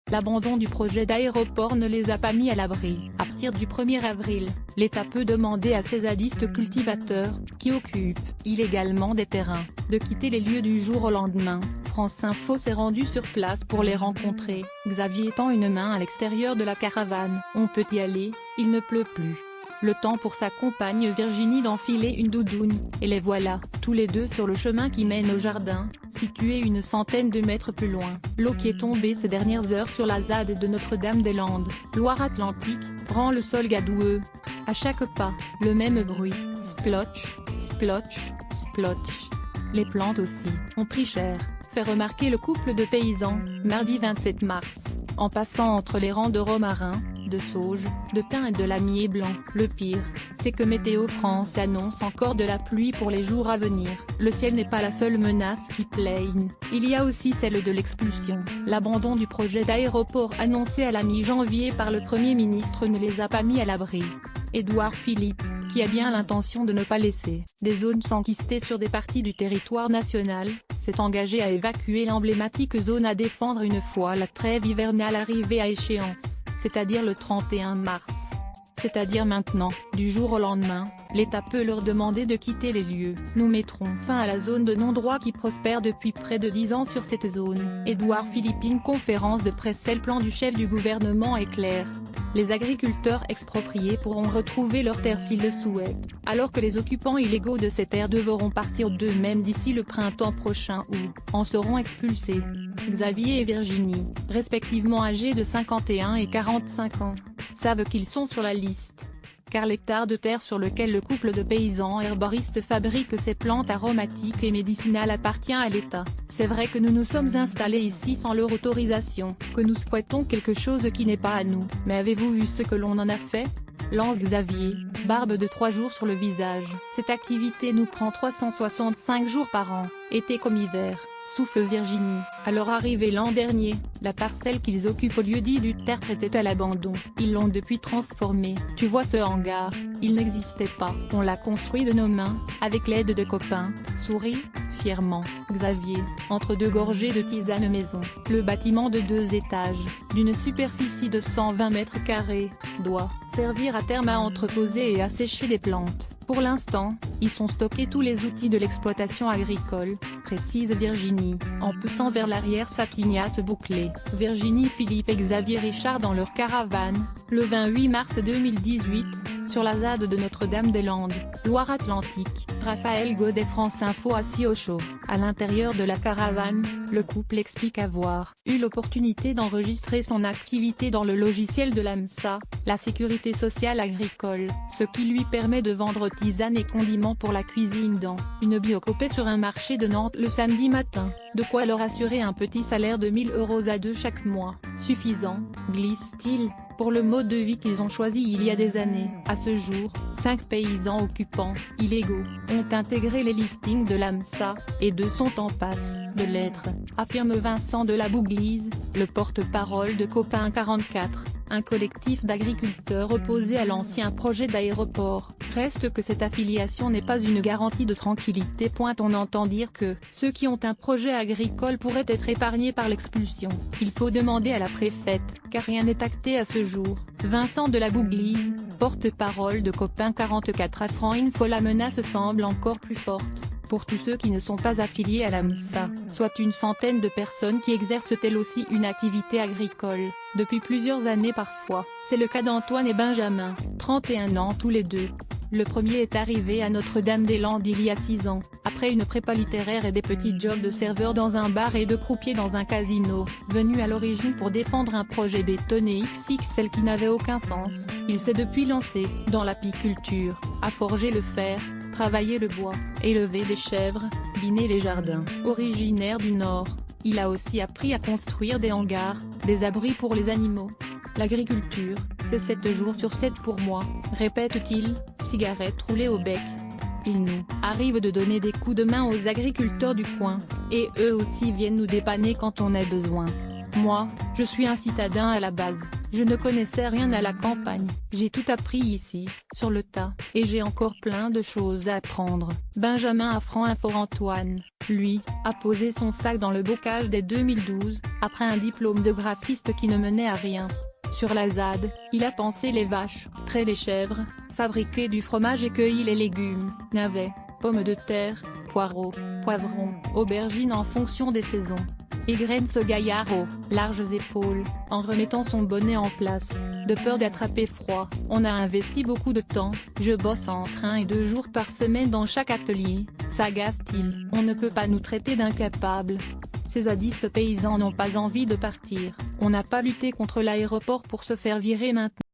L'abandon du projet d'aéroport ne les a pas mis à l'abri. À partir du 1er avril, l'État peut demander à ces zadistes cultivateurs, qui occupent illégalement des terrains, de quitter les lieux du jour au lendemain. France Info s'est rendu sur place pour les rencontrer, Xavier tend une main à l'extérieur de la caravane. On peut y aller, il ne pleut plus. Le temps pour sa compagne Virginie d'enfiler une doudoune, et les voilà, tous les deux sur le chemin qui mène au jardin, situé une centaine de mètres plus loin. L'eau qui est tombée ces dernières heures sur la ZAD de Notre-Dame-des-Landes, Loire-Atlantique, rend le sol gadoueux. À chaque pas, le même bruit, splotch, splotch, splotch. Les plantes aussi, ont pris cher, fait remarquer le couple de paysans, mardi 27 mars. En passant entre les rangs de romarin, de sauge, de thym et de lamier blanc. Le pire, c'est que Météo France annonce encore de la pluie pour les jours à venir. Le ciel n'est pas la seule menace qui plaigne, il y a aussi celle de l'expulsion. L'abandon du projet d'aéroport annoncé à la mi-janvier par le Premier ministre ne les a pas mis à l'abri. Édouard Philippe, qui a bien l'intention de ne pas laisser des zones s'enquister sur des parties du territoire national, s'est engagé à évacuer l'emblématique zone à défendre une fois la trêve hivernale arrivée à échéance, c'est-à-dire le 31 mars. C'est-à-dire maintenant, du jour au lendemain, l'État peut leur demander de quitter les lieux. Nous mettrons fin à la zone de non-droit qui prospère depuis près de 10 ans sur cette zone. Édouard Philippe, conférence de presse. Le plan du chef du gouvernement est clair. Les agriculteurs expropriés pourront retrouver leurs terres s'ils le souhaitent, alors que les occupants illégaux de ces terres devront partir d'eux-mêmes d'ici le printemps prochain ou en seront expulsés. Xavier et Virginie, respectivement âgés de 51 et 45 ans, savent qu'ils sont sur la liste. Car l'hectare de terre sur lequel le couple de paysans herboristes fabrique ses plantes aromatiques et médicinales appartient à l'État. C'est vrai que nous nous sommes installés ici sans leur autorisation, que nous souhaitons quelque chose qui n'est pas à nous. Mais avez-vous vu ce que l'on en a fait ? Lance Xavier, barbe de 3 jours sur le visage. Cette activité nous prend 365 jours par an, été comme hiver. Souffle Virginie. À leur arrivée l'an dernier, la parcelle qu'ils occupent au lieu-dit du tertre était à l'abandon. Ils l'ont depuis transformée. Tu vois ce hangar, il n'existait pas. On l'a construit de nos mains, avec l'aide de copains. Sourit fièrement Xavier, entre deux gorgées de tisane maison. Le bâtiment de 2 étages, d'une superficie de 120 mètres carrés, doit servir à terme à entreposer et à sécher des plantes. Pour l'instant, y sont stockés tous les outils de l'exploitation agricole, précise Virginie, en poussant vers l'arrière sa tignasse bouclée. Virginie, Philippe et Xavier Richard dans leur caravane, le 28 mars 2018, sur la ZAD de Notre-Dame-des-Landes, Loire-Atlantique. Raphaël Godet, France Info, assis au chaud. À l'intérieur de la caravane, le couple explique avoir eu l'opportunité d'enregistrer son activité dans le logiciel de l'AMSA, la Sécurité sociale agricole, ce qui lui permet de vendre tisanes et condiments pour la cuisine dans une biocopée sur un marché de Nantes le samedi matin. De quoi leur assurer un petit salaire de 1 000 € à 2 chaque mois. Suffisant, glisse-t-il, pour le mode de vie qu'ils ont choisi il y a des années. À ce jour, 5 paysans occupants, illégaux, ont intégré les listings de l'AMSA, et 2 sont en passe de l'être, affirme Vincent de la Bouglise, le porte-parole de Copain 44. Un collectif d'agriculteurs opposés à l'ancien projet d'aéroport. Reste que cette affiliation n'est pas une garantie de tranquillité. On entend dire que ceux qui ont un projet agricole pourraient être épargnés par l'expulsion. Il faut demander à la préfète, car rien n'est acté à ce jour. Vincent de la Bouglise, porte-parole de Copain 44 à France Info. La menace semble encore plus forte pour tous ceux qui ne sont pas affiliés à l'AMSA, soit une centaine de personnes qui exercent elles aussi une activité agricole, depuis plusieurs années parfois. C'est le cas d'Antoine et Benjamin, 31 ans tous les deux. Le premier est arrivé à Notre-Dame-des-Landes il y a 6 ans, après une prépa littéraire et des petits jobs de serveur dans un bar et de croupier dans un casino. Venu à l'origine pour défendre un projet bétonné XXL qui n'avait aucun sens, il s'est depuis lancé dans l'apiculture, à forger le fer, travailler le bois, élever des chèvres, biner les jardins. Originaire du Nord, il a aussi appris à construire des hangars, des abris pour les animaux. L'agriculture, c'est 7 jours sur 7 pour moi, répète-t-il, cigarette roulée au bec. Il nous arrive de donner des coups de main aux agriculteurs du coin, et eux aussi viennent nous dépanner quand on a besoin. Moi, je suis un citadin à la base, Je ne connaissais rien à la campagne, j'ai tout appris ici, sur le tas, et j'ai encore plein de choses à apprendre. Benjamin a Info Antoine, lui, a posé son sac dans le bocage dès 2012, après un diplôme de graphiste qui ne menait à rien. Sur la ZAD, il a pansé les vaches, trait les chèvres, fabriqué du fromage et cueilli les légumes, navets, pommes de terre, poireaux, poivrons, aubergines en fonction des saisons. Égrène ce gaillard aux larges épaules, en remettant son bonnet en place, de peur d'attraper froid. On a investi beaucoup de temps, je bosse entre 1 et 2 jours par semaine dans chaque atelier, s'agace-t-il. On ne peut pas nous traiter d'incapables. Ces zadistes paysans n'ont pas envie de partir, on n'a pas lutté contre l'aéroport pour se faire virer maintenant.